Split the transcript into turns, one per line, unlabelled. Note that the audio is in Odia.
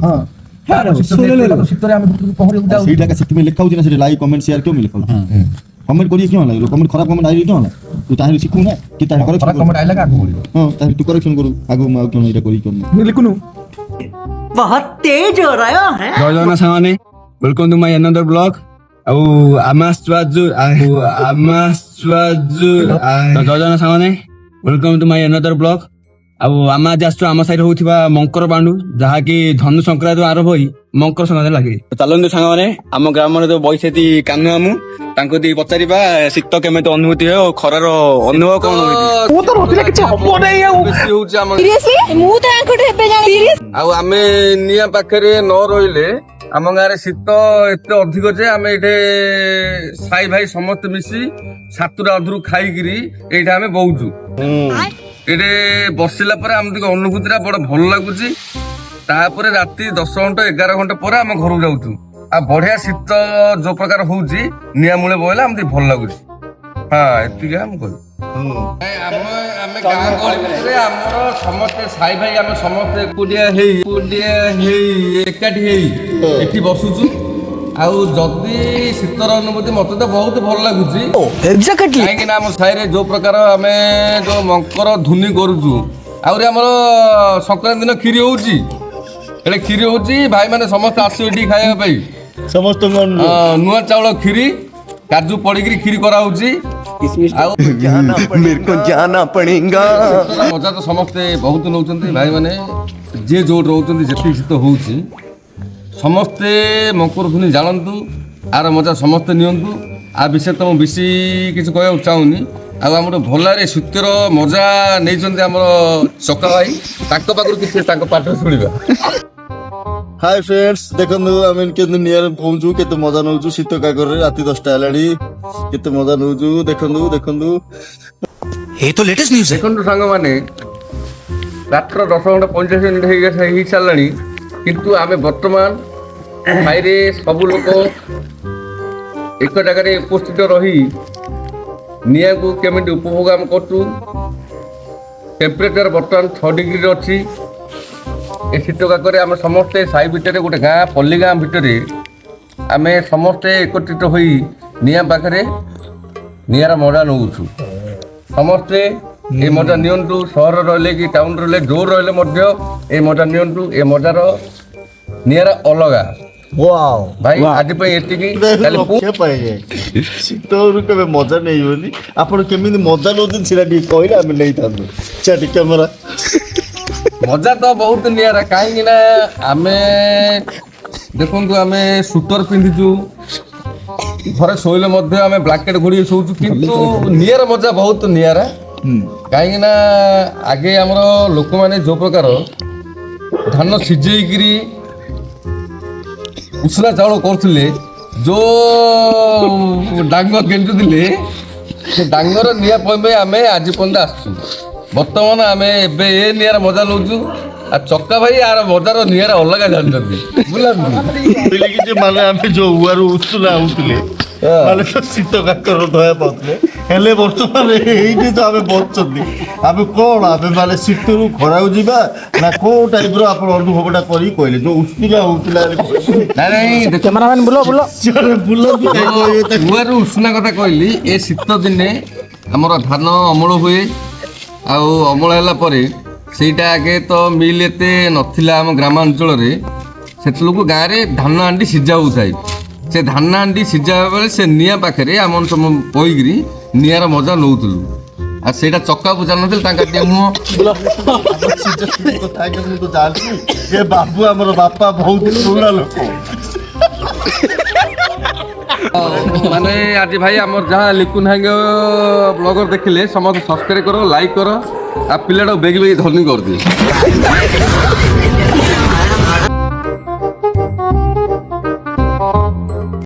हां
ଶୀତରେ ଆମେ ପହଁରିବାକୁ ଯାଉ
ସେଇଟା ସେଥିପାଇଁ ଲେଖା ହଉଛି ନା ସେଠି ଲାଇକ୍ କମେଣ୍ଟ ସେୟାର କେଉଁ ଲେଖା ହଉଛି କମେଣ୍ଟ କରିକି क्यों ଲାଗିବ କମେଣ୍ଟ ଖରାପ କମେଣ୍ଟ ଆଇଲେ क्यों ହେଲା ତୁ ତାହେଲେ ଶିଖୁ ନା କି ତାହେଲେ
ଖରାପ
କରେକ୍ସନ
କମେଣ୍ଟ ଆଇଲା ଆଗକୁ ବଢିବ
ହଁ ତାହେଲେ ତୁ କରେକ୍ସନ କରୁ ଆଗକୁ ମୁଁ ଆଉ क्यों ଏଇଟା କରିକି
ମୁଁ ଲିଖୁନୁ
बहुत तेज हो रहा है
ଜୟ ଜଗନ୍ନାଥ ସାଙ୍ଗମାନେ ୱେଲକମ୍ ଟୁ ମାଇ ଅନଦର ବ୍ଲଗ ଆଉ ଜୟ ଜଗନ୍ନାଥ ସାଙ୍ଗମାନେ ୱେଲକମ୍ ଟୁ ମାଇ ଅନଦର ବ୍ଲଗ ଆଉ ଆମେ ଆଜି ଆସିଛୁ ଆମ ସାହିରେ ହଉଥିବା ମକର ବାଣ୍ଡୁ ଯାହାକି ଧନୁ ସଂକ୍ରାନ୍ତି ଆରମ୍ଭ ହୋଇ ମକର ସଂକ୍ରାନ୍ତି ଲାଗେ ଚାଲନ୍ତୁ ସାଙ୍ଗମାନେ ଆମ ଗ୍ରାମରେ ଯୋଉ ବୈଶାଖୀ କାହ୍ନୁ ମାମୁଁ ତାଙ୍କୁ ଦେଇ ପଚାରିବା ଶୀତ କେମିତି ଅନୁଭୂତି ହୁଏ ଓ ଖରାର ଅନୁଭବ କଣ
ମୁଁ ତ ରଖିଲେ କିଛି ହବ ନାହିଁ ଆଉ
ବେଶୀ ହଉଛି ଆମ
ସିରିୟସଲି ମୁଁ ତ ଆଙ୍କଠୁ ଏବେ ଜାଣି
ଆଉ ଆମେ ନିଆଁ ପାଖରେ ନ ରହିଲେ ଆମ ଗାଁରେ ଶୀତ ଏତେ ଅଧିକ ଯେ ଆମେ ଏଇଠି ସାଇ ଭାଇ ସମସ୍ତେ ମିଶି ସାତୁଟା ଅଧରୁ ଖାଇକିରି ଏଇଠି ଆମେ ବଉଛୁ ଏଇଠି ବସିଲା ପରେ ଆମ ଟିକେ ଅନୁଭୂତିଟା ବଡ ଭଲ ଲାଗୁଛି ତାପରେ ରାତି 10 ଘଣ୍ଟା 11 ଘଣ୍ଟା ପରେ ଆମେ ଘରକୁ ଯାଉଛୁ ଆଉ ବଢିଆ ଶୀତ ଯୋଉ ପ୍ରକାର ହଉଛି ନିଆଁ ମୂଳେ ବଇଲେ ଆମକୁ ଭଲ ଲାଗୁଛି ହଁ ଏତିକି ମୁଁ କହିବି ଆମେ ଗାଁ ଗହଳି ଭିତରେ ଆମର ସମସ୍ତେ ସାଇ ଭାଇ ଆମେ ସମସ୍ତେ ଏକୁଟିଆ ହେଇ ଏକାଠି ହେଇ ଏଠି ବସୁଛୁ ଆଉ ଯଦି ଶୀତର ଅନୁଭୂତି ମତେ ତ ବହୁତ ଭଲ ଲାଗୁଛି କାହିଁକି ନା ଆମ ସାହିରେ ଯୋଉ ପ୍ରକାର ଆମେ ଯୋଉ ମକର ଧୁନି କରୁଛୁ ଆହୁରି ଆମର ସଂକ୍ରାନ୍ତି ଦିନ କ୍ଷୀରି ହଉଛି ହେଲେ କ୍ଷୀରି ହଉଛି ଭାଇ ମାନେ ସମସ୍ତେ ଆସିବେ ଏଠି ଖାଇବା ପାଇଁ
ସମସ୍ତଙ୍କ
ନୂଆ ଚାଉଳ କ୍ଷୀରି କାଜୁ ପଡିକିରି କ୍ଷୀରି କରାହଉଛି ଆଉ
मेरे को जाना पड़ेगा
ମଜା ତ ସମସ୍ତେ ବହୁତ ନଉଛନ୍ତି ଭାଇ ମାନେ ଯିଏ ଯୋଉଠି ରହୁଛନ୍ତି ଯେତିକି ଶୀତ ହଉଛି ସମସ୍ତେ ମକର ଧୁନି ଜାଣନ୍ତୁ ଆର ମଜା ସମସ୍ତେ ନିଅନ୍ତୁ ଆ ବିଷୟରେ ତ ମୁଁ ବେଶୀ କିଛି କହିବାକୁ ଚାହୁଁନି ଆଉ ଆମର ଭଲରେ ଶୀତର ମଜା ନେଇଛନ୍ତି ଆମର ଚକା ଭାଇ ତାଙ୍କ ପାଖରୁ କିଛି ତାଙ୍କ ପାଠରେ ଶୁଣିବା
ହାଇ ଫ୍ରେଣ୍ଡସ୍ ଦେଖନ୍ତୁ ଆମେ କେତେ ନିଆରେ ପହଞ୍ଚୁ କେତେ ମଜା ନଉଛୁ ଶୀତ କାକରରେ ରାତି 10ଟା ହେଲାଣି କେତେ ମଜା ନଉଛୁ ଦେଖନ୍ତୁ
ये तो लेटेस्ट न्यूज़ है
ଦେଖନ୍ତୁ ସାଙ୍ଗମାନେ ରାତ୍ର 10 ଘଣ୍ଟା 45 ମିନିଟ୍ ହେଇସାରିଲାଣି କିନ୍ତୁ ଆମେ ବର୍ତ୍ତମାନ ସାହିରେ ସବୁ ଲୋକ ଏକ ଜାଗାରେ ଉପସ୍ଥିତ ରହି ନିଆଁକୁ କେମିତି ଉପଭୋଗ ଆମେ କରୁଛୁ ଟେମ୍ପରେଚର ବର୍ତ୍ତମାନ 6 ଡିଗ୍ରୀରେ ଅଛି ଏ ଶୀତ କାକରେ ଆମେ ସମସ୍ତେ ସାହି ଭିତରେ ଗୋଟେ ଗାଁ ପଲ୍ଲୀ ଗାଁ ଭିତରେ ଆମେ ସମସ୍ତେ ଏକତ୍ରିତ ହୋଇ ନିଆଁ ପାଖରେ ନିଆଁର ମଜା ନେଉଛୁ ସମସ୍ତେ ଏ ମଜା ନିଅନ୍ତୁ ସହର ରହିଲେ କି ଟାଉନ ରହିଲେ ଯୋଉ ରହିଲେ ମଧ୍ୟ ଏ ମଜା ନିଅନ୍ତୁ ଏ ମଜାର ନିଆଁର ଅଲଗା
ୱାଓ
ଭାଇ ଆଜି ପାଇଁ ଏତିକି କାଲି
ଲକ୍ଷ୍ୟ ପାଇଯାଏ ଶୀତରୁ କେବେ ମଜା ନେଇବନି ଆପଣ କେମିତି ମଜା ନେଉଛନ୍ତି ସେଟା ଟିକେ କହିଲେ ଆମେ ନେଇଥାନ୍ତୁ ଚାଟି କ୍ୟାମେରା
ମଜା ତ ବହୁତ ନିଆରା କାହିଁକି ନା ଆମେ ଦେଖନ୍ତୁ ଆମେ ସୁଟର ପିନ୍ଧିଛୁ ଘରେ ଶୋଇଲେ ମଧ୍ୟ ଆମେ ବ୍ଲାଙ୍କେଟ ଘୋଡ଼ିକି ଶୋଉଛୁ କିନ୍ତୁ ନିଆରା ମଜା ବହୁତ ନିଆରା କାହିଁକି ନା ଆଗେ ଆମର ଲୋକମାନେ ଯୋଉ ପ୍ରକାର ଧାନ ସିଝେଇକିରି ଉଷୁନା ଚାଉଳ କରୁଥିଲେ ଯୋଉ ଡାଙ୍ଗ ଗେଞ୍ଜୁଥିଲେ ସେ ଡାଙ୍ଗର ନିଆଁ ପାଇଁ ଆମେ ଆଜି ପର୍ଯ୍ୟନ୍ତ ଆସୁଛୁ ବର୍ତ୍ତମାନ ଆମେ ଏବେ ଏ ନିଆଁର ମଜା ନେଉଛୁ ଆଉ ଚକା ଭାଇ ଆର ମଜାର ନିଆଁର ଅଲଗା ଜାଣିଛନ୍ତି
ବୁଝିଲେ ମାନେ ଆମେ ଯୋଉ ଉଆରୁ ଉଷୁନା ହଉଥିଲେ ମାନେ ତ ଶୀତ କାକର ଧୟା ପାଉଥିଲେ ହେଲେ ବର୍ତ୍ତମାନ ଏଇଠି ତ ଆମେ ବସୁଛନ୍ତି ଆମେ କଣ ଆମେ ମାନେ ଶୀତରୁ ଖରାକୁ ଯିବା ନା କୋଉ ଟାଇପର ଆପଣ ଅନୁଭବଟା କରିକି କହିଲେ ଯୋଉ ଉଷୁନା ହଉଥିଲା
କ୍ୟାମେରାମ୍ୟାନ ବୁଲ
ଉଆରୁ ଉଷୁନା କଥା କହିଲି ଏ ଶୀତ ଦିନେ ଆମର ଧାନ ଅମଳ ହୁଏ ଆଉ ଅମଳ ହେଲା ପରେ ସେଇଟା ଆଗେ ତ ମିଲ୍ ଏତେ ନଥିଲା ଆମ ଗ୍ରାମାଞ୍ଚଳରେ ସେତେବେଳକୁ ଗାଁରେ ଧାନ ହାଣ୍ଡି ସିଝା ହଉଥାଏ ସେ ଧାନ ହାଣ୍ଡି ସିଝା ହେବା ବେଳେ ସେ ନିଆଁ ପାଖରେ ଆମର ସବୁ ବହିକିରି ନିଆଁର ମଜା ନେଉଥିଲୁ ଆଉ ସେଇଟା ଚକାକୁ ଜାଣିନଥିଲେ ତାଙ୍କ ଟିକେ ମୁହଁ
କଥା ମୁଁ ତ ଜାଣିଛି ଏ ବାବୁ ଆମର ବାପା ବହୁତ ପୁରୁଣା ଲୋକ
ମାନେ ଆଜି ଭାଇ ଆମର ଯାହା ଲିକୁନ ଭାଇଙ୍କ ବ୍ଲଗର ଦେଖିଲେ ସମସ୍ତେ ସବସ୍କ୍ରାଇବ କର ଲାଇକ୍ କର ଆଉ ପିଲାଟାକୁ ବେଗି ଧନୀ କରିଦିଏ